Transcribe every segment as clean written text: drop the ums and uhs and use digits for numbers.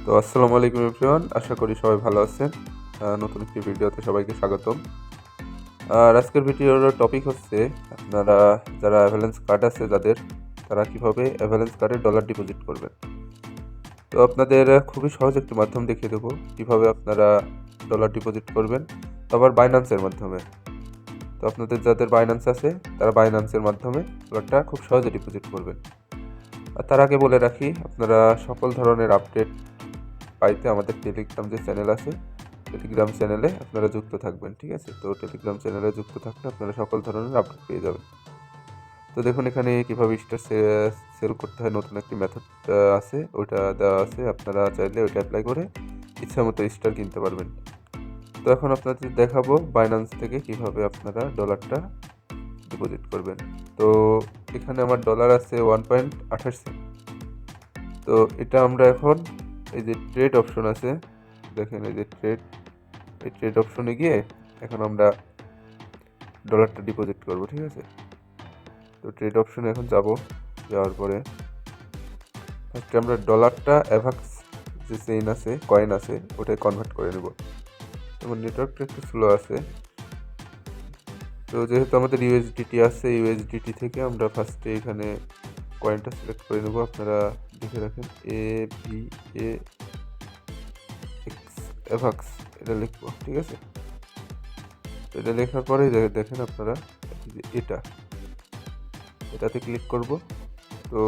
তো আসসালামু আলাইকুম এভরিওয়ান, আশা করি সবাই ভালো আছেন। নতুন একটি ভিডিওতে সবাইকে স্বাগতম। আর আজকের ভিডিওর টপিক হচ্ছে আপনারা যারা অ্যাভালেন্স কার্ড আছে যাদের, তারা কিভাবে অ্যাভালেন্স কার্ডে ডলার ডিপোজিট করবেন। তো আপনাদের খুবই সহজ একটি মাধ্যম দেখিয়ে দেবো কিভাবে আপনারা ডলার ডিপোজিট করবেন, তো আবার বাইন্যান্সের মাধ্যমে। তো আপনাদের যাদের বাইন্যান্স আছে তারা বাইন্যান্সের মাধ্যমে ডলারটা খুব সহজে ডিপোজিট করবেন। আর তার আগে বলে রাখি, আপনারা সকল ধরনের আপডেট পাইতে আমাদের টেলিগ্রাম যে চ্যানেল আছে, টেলিগ্রাম চ্যানেলে আপনারা যুক্ত থাকবেন, ঠিক আছে? তো টেলিগ্রাম চ্যানেলে যুক্ত থাকলে আপনারা সকল ধরনের আপডেট পেয়ে যাবেন। তো দেখুন এখানে কীভাবে স্টার সেল করতে হয়, নতুন একটি মেথড আছে, ওইটা দেওয়া আছে। আপনারা চাইলে ওইটা অ্যাপ্লাই করে ইচ্ছা মতো স্টার কিনতে পারবেন। তো এখন আপনাদের দেখাবো বাইন্যান্স থেকে কিভাবে আপনারা ডলারটা ডিপোজিট করবেন। তো এখানে আমার ডলার আছে 1.28 সেন্ট। তো এটা আমরা এখন এই যে ট্রেড অপশন আছে, দেখেন এই যে এই ট্রেড অপশনে গিয়ে এখন আমরা ডলারটা ডিপোজিট করব, ঠিক আছে? তো ট্রেড অপশনে এখন যাওয়ার পরে ফার্স্টে আমরা ডলারটা অ্যাভাক্স যে চেইন আছে, কয়েন আছে, ওটাই কনভার্ট করে নেব। যেমন নেটওয়ার্কটা একটু স্লো আছে, তো যেহেতু আমাদের ইউএসডিটি আছে, ইউএসডিটি থেকে আমরা ফার্স্টে এখানে কয়েনটা সিলেক্ট করে নেব। আপনারা দেখে রাখেন AVAX অ্যাভাক্স, এটা লিখবো, ঠিক আছে? তো এটা লেখার পরে দেখেন আপনারা এটাতে ক্লিক করব। তো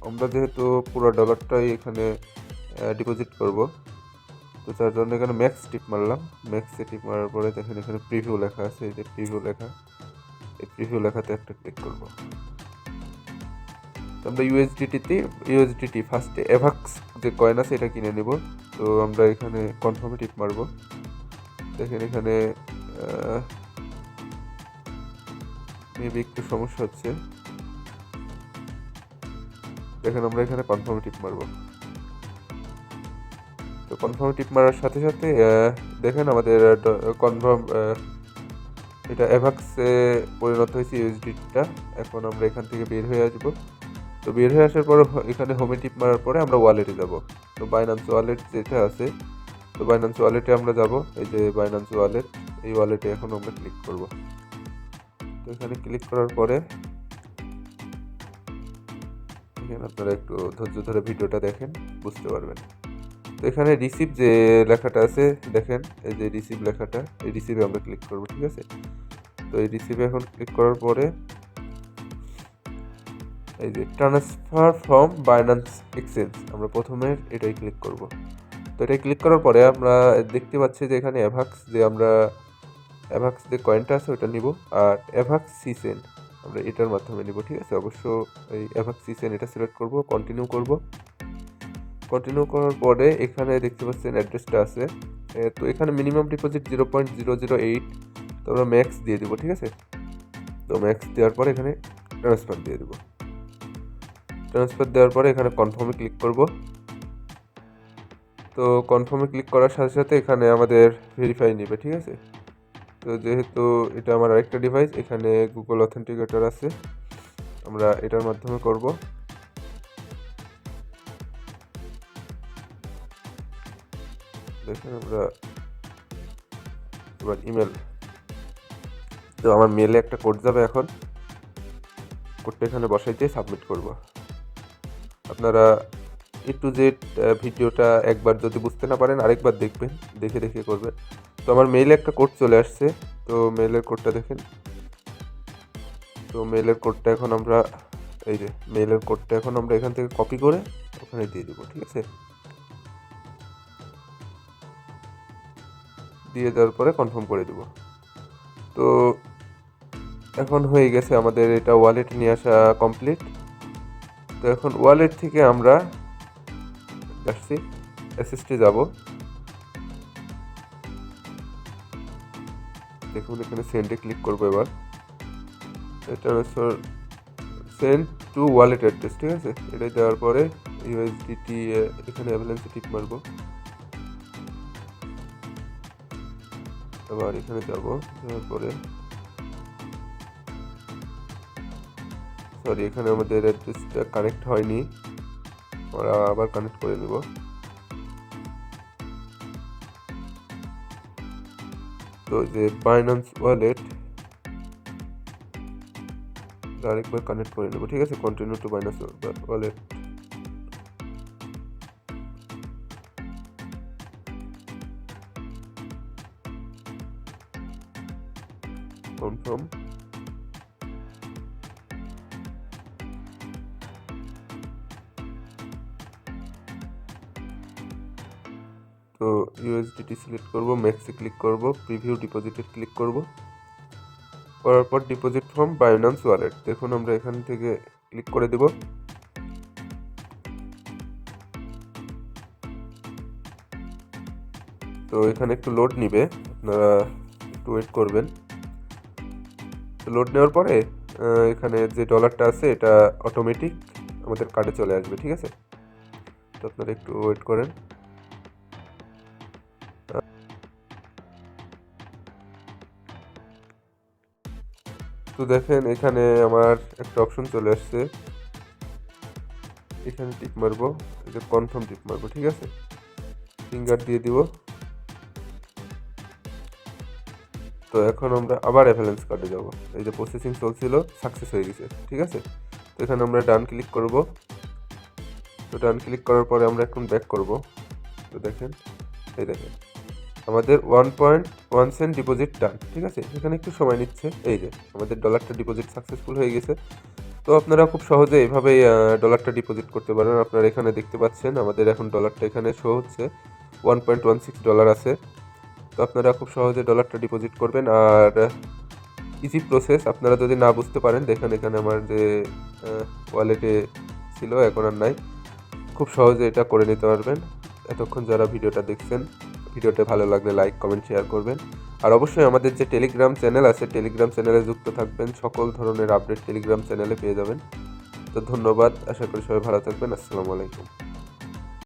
আমরা যেহেতু পুরো ডলারটাই এখানে ডিপোজিট করব, তো তার জন্য এখানে ম্যাক্স টিপ মারলাম। ম্যাক্সে টিপ মারার পরে দেখেন এখানে প্রিভিউ লেখা আছে, এই যে প্রিভিউ লেখা, এই প্রিভিউ লেখাতে একটা ক্লিক করব। তো আমরা ইউএসডিটি ফার্স্টে অ্যাভাক্স যে কয়েন আছে এটা কিনে নিব। তো আমরা এখানে কনফার্মে টিপ মারব। দেখেন এখানে মেবি একটু সমস্যা হচ্ছে। দেখেন আমরা এখানে কনফার্মে টিপ মারব। তো কনফার্ম টিপ মারার সাথে সাথে দেখেন আমাদের কনফার্ম এটা অ্যাভাক্সে পরিণত হয়েছে ইউএসডিটা। এখন আমরা এখান থেকে বের হয়ে আসব। তো বের হয়ে আসার পর এখানে হোমে টিপ মারার পরে আমরা ওয়ালেটে যাব। তো বাইন্যান্স ওয়ালেট যেটা আছে, তো বাইন্যান্স ওয়ালেটে আমরা যাব। এই যে বাইন্যান্স ওয়ালেট, এই ওয়ালেটে এখন আমরা ক্লিক করব। তো এখানে ক্লিক করার পরে এখানে আপনারা একটু ধৈর্য ধরে ভিডিওটা দেখেন, বুঝতে পারবেন। তো এখানে রিসিভ যে লেখাটা আছে, দেখেন এই যে রিসিভ লেখাটা, এই রিসিভে আমরা ক্লিক করব, ঠিক আছে? তো এই রিসিভে এখন ক্লিক করার পরে এই যে ট্রান্সফার ফ্রম বাইন্যান্স এক্সচেঞ্জ, আমরা প্রথমে এটাই ক্লিক করব। তো এটাই ক্লিক করার পরে আমরা দেখতে পাচ্ছি যে এখানে অ্যাভাক্স যে কয়েনটা আছে ওটা নিব, আর অ্যাভাক্স সিসেন আমরা এটার মাধ্যমে নিব, ঠিক আছে? অবশ্য এই অ্যাভাক্স সিসেন এটা সিলেক্ট করব, কন্টিনিউ করব। কন্টিনিউ করার পরে এখানে দেখতে পাচ্ছেন অ্যাড্রেসটা আছে। তো এখানে মিনিমাম ডিপোজিট 0.008, তো আমরা ম্যাক্স দিয়ে দেবো, ঠিক আছে? তো ম্যাক্স দেওয়ার পরে এখানে ট্রান্সফার দিয়ে দেবো। ট্রান্সফার দেওয়ার পরে এখানে কনফার্মে ক্লিক করব। তো কনফার্মে ক্লিক করার সাথে সাথে এখানে আমাদের ভেরিফাই নেবে, ঠিক আছে? তো যেহেতু এটা আমার আরেকটা ডিভাইস, এখানে গুগল অথেন্টিকেটর আছে, আমরা এটার মাধ্যমে করব। দেখেন আমরা এবার ইমেল, তো আমার মেলে একটা কোড যাবে, এখন কোডটা এখানে বসাইতে সাবমিট করব। আপনারা A to Z ভিডিওটা একবার যদি বুঝতে না পারেন আরেকবার দেখবেন, দেখে দেখে করবেন। তো আমার মেইলে একটা কোড চলে আসছে, তো মেইলের কোডটা দেখেন। তো মেইলের কোডটা এখন আমরা এখান থেকে কপি করে ওখানে দিয়ে দেবো, ঠিক আছে? দিয়ে দেওয়ার পরে কনফার্ম করে দেবো। তো এখন হয়ে গেছে আমাদের এটা ওয়ালেটে নিয়ে আসা কমপ্লিট। তো এখন ওয়ালেট থেকে আমরা আসছি এসএসটি যাব। দেখুন এখানে সেন্ডে ক্লিক করবো এবার। এটা সেন্ড টু ওয়ালেট অ্যাড্রেস, ঠিক আছে? এটা দেওয়ার পরে ইউএসডিটি এখানে অ্যাভেলেন্সে টিপ মারবো। আবার এখানে যাওয়ার পরে সরি, এখানে আমাদের অ্যাড্রেসটা কানেক্ট হয়নি, আমরা আবার কানেক্ট করে নেব। তো যে বাইন্যান্স ওয়ালেট আরেকবার কানেক্ট করে নেব, ঠিক আছে। Continue to Binance wallet. Confirm. তো ইউএসডিটি সিলেক্ট করব, ম্যাক্সে ক্লিক করব, প্রিভিউ ডিপোজিটে ক্লিক করব, করার পর ডিপোজিট ফ্রম বাইন্যান্স ওয়ালেট। দেখুন আমরা এখান থেকে ক্লিক করে দেব। তো এখানে একটু লোড নিবে, আপনারা একটু ওয়েট করবেন। তো লোড নেওয়ার পরে এখানে যে ডলারটা আছে এটা অটোমেটিক আমাদের কার্ডে চলে আসবে, ঠিক আছে। তো আপনারা একটু ওয়েট করেন। তো দেখেন এখানে আমার একটা অপশন চলে আসছে, এখানে টিক মারবো, এটা কনফার্ম টিক মারবো, ঠিক আছে। ফিঙ্গার দিয়ে দিব। তো এখন আমরা আবার অ্যাভালান্স কার্ডে যাব। এই যে প্রসেসিং চলছিল, সাকসেস হয়ে গেছে, ঠিক আছে। তো এখানে আমরা ডান ক্লিক করব। তো ডান ক্লিক করার পরে আমরা এখন ব্যাক করব। তো দেখেন, এই দেখেন আমাদের 1.1 সেন্ট ডিপোজিট ডান, ঠিক আছে। এখানে একটু সময় নিচ্ছে। এই যে আমাদের ডলারটা ডিপোজিট সাকসেসফুল হয়ে গেছে। তো আপনারা খুব সহজে এইভাবেই ডলারটা ডিপোজিট করতে পারেন। আপনারা এখানে দেখতে পাচ্ছেন আমাদের এখন ডলারটা এখানে শো হচ্ছে, $1.16 আছে। তো আপনারা খুব সহজে ডলারটা ডিপোজিট করবেন। আর ইজি প্রসেস, আপনারা যদি না বুঝতে পারেন দেখেন এখানে আমার যে ওয়ালেটে ছিল এখন আর নাই। খুব সহজে এটা করে নিতে পারবেন। এতক্ষণ যারা ভিডিওটা দেখছেন, ভিডিওটা ভালো লাগলে লাইক কমেন্ট শেয়ার করবেন। আর অবশ্যই আমাদের যে টেলিগ্রাম চ্যানেল আছে, টেলিগ্রাম চ্যানেলে যুক্ত থাকবেন। সকল ধরনের আপডেট টেলিগ্রাম চ্যানেলে পেয়ে যাবেন। তো ধন্যবাদ, আশা করি সবাই ভালো থাকবেন। আসসালামু আলাইকুম।